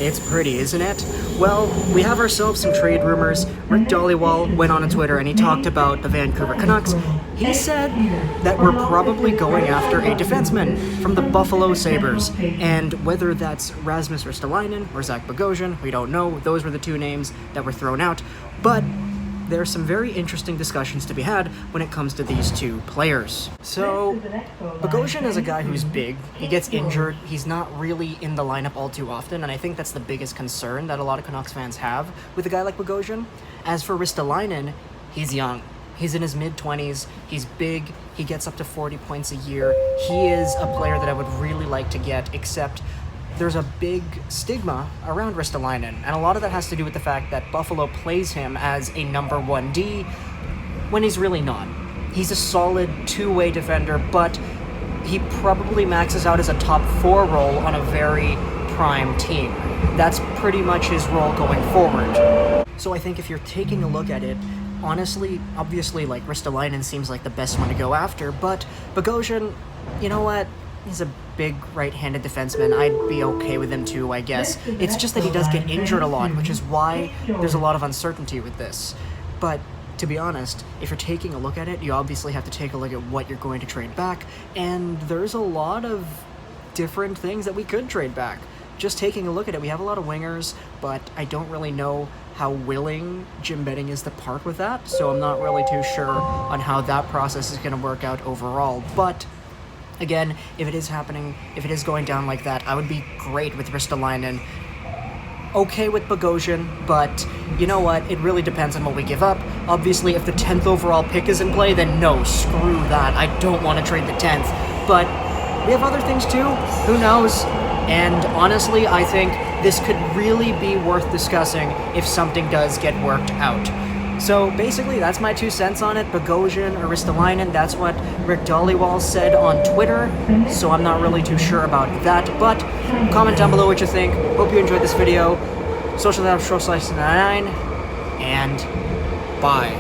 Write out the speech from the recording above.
It's pretty, isn't it? Well, we have ourselves some trade rumors. Rick Dhaliwal went on Twitter and he talked about the Vancouver Canucks. He said that we're probably going after a defenseman from the Buffalo Sabres. And whether that's Rasmus Ristolainen or Zach Bogosian, we don't know. Those were the two names that were thrown out. But there are some very interesting discussions to be had when it comes to these two players. So, Bogosian is a guy who's big. He gets injured. He's not really in the lineup all too often, and I think that's the biggest concern that a lot of Canucks fans have with a guy like Bogosian. As for Ristolainen, he's young. He's in his mid-20s. He's big. He gets up to 40 points a year. He is a player that I would really like to get, except there's a big stigma around Ristolainen, and a lot of that has to do with the fact that Buffalo plays him as a number 1D when he's really not. He's a solid two-way defender, but he probably maxes out as a top 4 role on a very prime team. That's pretty much his role going forward. So I think if you're taking a look at it, honestly, obviously, like, Ristolainen seems like the best one to go after, but Bogosian, you know what? He's a big right-handed defenseman. I'd be okay with him too, I guess. It's just that he does get injured a lot, which is why there's a lot of uncertainty with this. But to be honest, if you're taking a look at it, you obviously have to take a look at what you're going to trade back, and there's a lot of different things that we could trade back. Just taking a look at it, we have a lot of wingers, but I don't really know how willing Jim Benning is to part with that, so I'm not really too sure on how that process is going to work out overall. But again, if it is happening, if it is going down like that, I would be great with Ristolainen. Okay with Bogosian, but you know what? It really depends on what we give up. Obviously, if the 10th overall pick is in play, then no, screw that. I don't want to trade the 10th. But we have other things too. Who knows? And honestly, I think this could really be worth discussing if something does get worked out. So basically, that's my 2 cents on it. Bogosian or Ristolainen, that's what Rick Dhaliwal said on Twitter, so I'm not really too sure about that. But comment down below what you think. Hope you enjoyed this video. Social.com/9, and bye.